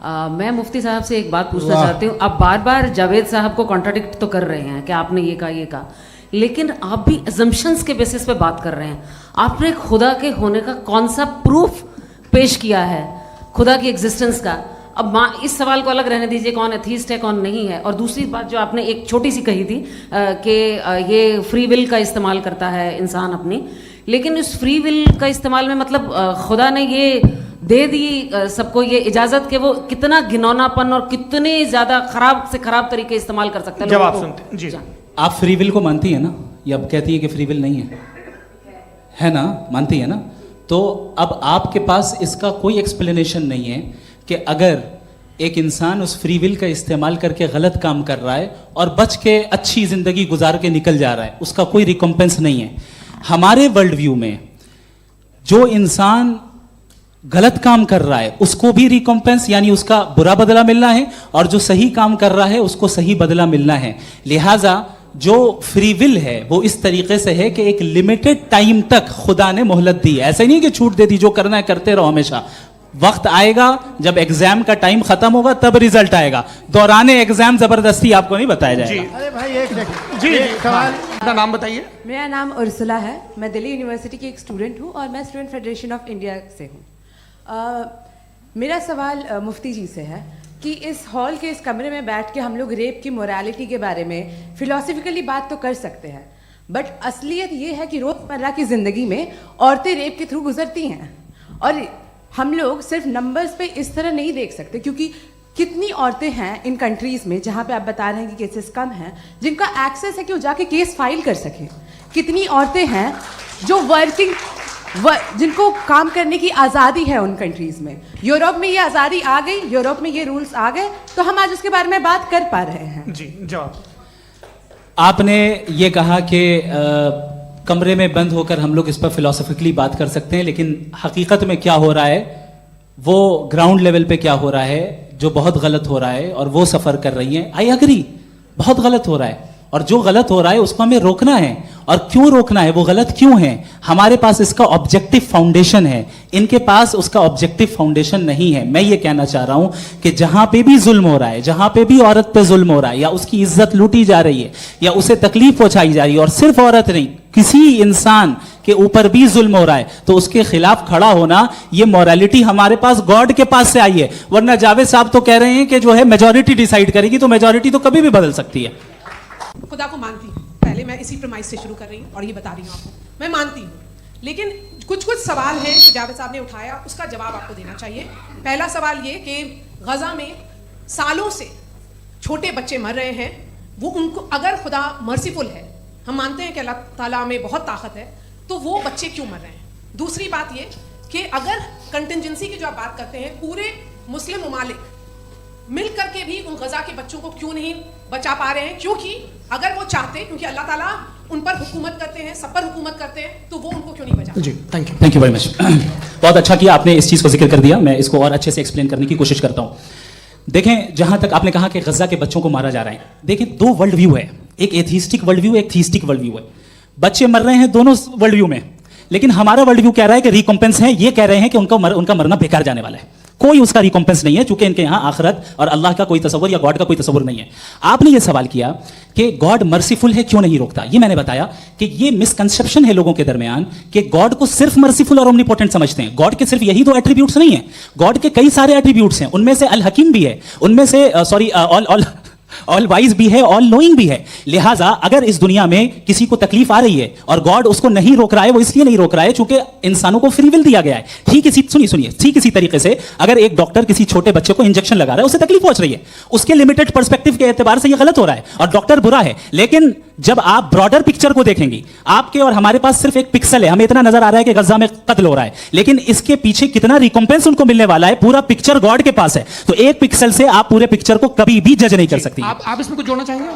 मैं मुफ्ती साहब से एक बात पूछना चाहती हूँ। आप बार बार जावेद साहब को कॉन्ट्राडिक्ट तो कर रहे हैं कि आपने ये कहा, लेकिन आप भी अजम्पशंस के बेसिस पे बात कर रहे हैं। आपने खुदा के होने का कौन सा प्रूफ पेश किया है खुदा की एग्जिस्टेंस का? अब इस सवाल को अलग रहने दीजिए, कौन एथीस्ट है कौन नहीं है। और दूसरी बात जो आपने एक छोटी सी कही थी कि ये फ्री विल का इस्तेमाल करता है इंसान अपनी, लेकिन इस फ्री विल का इस्तेमाल में मतलब खुदा ने ये दे दी सबको ये इजाज़त कि वो कितना घिनौनापन और कितने ज़्यादा ख़राब से ख़राब तरीके इस्तेमाल कर सकते हैं। जवाब सुनते जी। आप फ्री विल को मानती है ना, या कहती है कि फ्री विल नहीं है ना? मानती है ना? तो अब आपके पास इसका कोई एक्सप्लेनेशन नहीं है कि अगर एक इंसान उस फ्री विल का इस्तेमाल करके गलत काम कर रहा है और बच के अच्छी ज़िंदगी गुजार के निकल जा रहा है, उसका कोई रिकम्पेंस नहीं है। हमारे वर्ल्ड व्यू में जो इंसान गलत काम कर रहा है उसको भी रिकम्पेंस यानी उसका बुरा बदला मिलना है, और जो सही काम कर रहा है उसको सही बदला मिलना है। लिहाजा जो फ्री विल है वो इस तरीके से है कि एक लिमिटेड टाइम तक खुदा ने मोहलत दी है। ऐसा नहीं कि छूट दे दी, जो करना है करते रहो हमेशा। वक्त आएगा जब एग्जाम का टाइम खत्म होगा तब रिजल्ट आएगा। दौराने एग्जाम जबरदस्ती आपको नहीं बताया जाएगा। अरे भाई एक जी सवाल, अपना नाम बताइए। मेरा नाम उर्सुला है, मैं दिल्ली यूनिवर्सिटी की एक स्टूडेंट हूँ और मैं स्टूडेंट फेडरेशन ऑफ इंडिया से हूँ। मेरा सवाल मुफ्ती जी से है कि इस हॉल के इस कमरे में बैठ के हम लोग रेप की मोरालिटी के बारे में फिलोसफिकली बात तो कर सकते हैं, बट असलियत ये है कि रोज़मर्रा की ज़िंदगी में औरतें रेप के थ्रू गुजरती हैं। और हम लोग सिर्फ नंबर्स पे इस तरह नहीं देख सकते, क्योंकि कितनी औरतें हैं इन कंट्रीज़ में जहाँ पे आप बता रहे हैं कि केसेस कम हैं, जिनका एक्सेस है कि वो जाके केस फाइल कर सकें। कितनी औरतें हैं जो जिनको काम करने की आज़ादी है उन कंट्रीज़ में। यूरोप में ये आज़ादी आ गई, यूरोप में ये रूल्स आ गए, तो हम आज उसके बारे में बात कर पा रहे हैं। जी जवाब। आपने ये कहा कि कमरे में बंद होकर हम लोग इस पर फिलोसफिकली बात कर सकते हैं, लेकिन हकीकत में क्या हो रहा है, वो ग्राउंड लेवल पे क्या हो रहा है जो बहुत गलत हो रहा है, और वो सफ़र कर रही हैं। आई अग्री, बहुत गलत हो रहा है, और जो गलत हो रहा है उसको हमें रोकना है। और क्यों रोकना है, वो गलत क्यों है? हमारे पास इसका ऑब्जेक्टिव फाउंडेशन है, इनके पास उसका ऑब्जेक्टिव फाउंडेशन नहीं है। मैं ये कहना चाह रहा हूं कि जहां पे भी जुल्म हो रहा है, जहां पे भी औरत पे जुल्म हो रहा है, या उसकी इज्जत लूटी जा रही है, या उसे तकलीफ पहुंचाई जा रही है, और सिर्फ औरत नहीं, किसी इंसान के ऊपर भी जुल्म हो रहा है, तो उसके खिलाफ खड़ा होना, ये मोरालिटी हमारे पास गॉड के पास से आई है। वरना जावेद साहब तो कह रहे हैं कि जो है मेजॉरिटी डिसाइड करेगी, तो मेजॉरिटी तो कभी भी बदल सकती है। खुदा को मानती हूँ, पहले मैं इसी प्रमाइस से शुरू कर रही हूँ और ये बता रही हूँ आपको, मैं मानती हूँ, लेकिन कुछ सवाल हैं जो जावेद साहब ने उठाया, उसका जवाब आपको देना चाहिए। पहला सवाल ये कि गजा में सालों से छोटे बच्चे मर रहे हैं, वो उनको अगर खुदा मर्सीफुल है, हम मानते हैं कि अल्लाह ताला में बहुत ताकत है, तो वो बच्चे क्यों मर रहे हैं? दूसरी बात ये कि अगर कंटिजेंसी की जो आप बात करते हैं, पूरे मुस्लिम ममालिक मिल करके भी उन गजा के बच्चों को क्यों नहीं बचा पा रहे हैं? क्योंकि अगर वो चाहते, क्योंकि अल्लाह ताला उन पर हुकूमत करते हैं, सब पर हुकूमत करते हैं, तो वो उनको क्यों नहीं बचा? जी थैंक यू वेरी मच। बहुत अच्छा किया आपने इस चीज़ को जिक्र कर दिया, मैं इसको और अच्छे से एक्सप्लेन करने की कोशिश करता हूँ। देखें, जहाँ तक आपने कहा कि गजा के बच्चों को मारा जा रहा है, देखें दो वर्ल्ड व्यू है, एक एथीस्टिक वर्ल्ड व्यू, एक थीस्टिक वर्ल्ड व्यू है। बच्चे मर रहे हैं दोनों वर्ल्ड व्यू में, लेकिन हमारा वर्ल्ड व्यू कह रहा है कि रिकॉम्पेंस है, ये कह रहे हैं कि उनका मरना बेकार जाने वाला है, कोई उसका रिकॉम्पेंस नहीं है, चूंकि इनके यहाँ आखिरत और अल्लाह का कोई तसव्वुर या गॉड का कोई तसव्वुर नहीं है। आपने ये सवाल किया कि गॉड मर्सीफुल है, क्यों नहीं रोकता? ये मैंने बताया कि ये मिसकंसेप्शन है लोगों के दरमियान कि गॉड को सिर्फ मर्सीफुल और ओमनीपोटेंट समझते हैं। गॉड के सिर्फ यही दो एट्रीब्यूट्स नहीं है, गॉड के कई सारे एट्रीब्यूट्स हैं, उनमें से अल हकीम भी है, उनमें से ऑल वाइज भी है, ऑल नोइंग भी है। लिहाजा अगर इस दुनिया में किसी को तकलीफ आ रही है और गॉड उसको नहीं रोक रहा है, वो इसलिए नहीं रोक रहा है चूंकि इंसानों को फ्री विल दिया गया है। ठीक इसी सुनिए ठीक इसी तरीके से अगर एक डॉक्टर किसी छोटे बच्चे को इंजेक्शन लगा रहा है, उसे तकलीफ पहुंच रही है, उसके लिमिटेड पर्सपेक्टिव के एतबार से ये गलत हो रहा है और डॉक्टर बुरा है। लेकिन जब आप ब्रॉडर पिक्चर को देखेंगे, आपके और हमारे पास सिर्फ एक पिक्सल है, हमें इतना नजर आ रहा है कि गजा में कत्ल हो रहा है, लेकिन इसके पीछे कितना रिकॉम्पेंस उनको मिलने वाला है, पूरा पिक्चर गॉड के पास है। तो एक पिक्सल से आप पूरे पिक्चर को कभी भी जज नहीं कर सकती। आप इसमें कुछ जोड़ना चाहेंगे?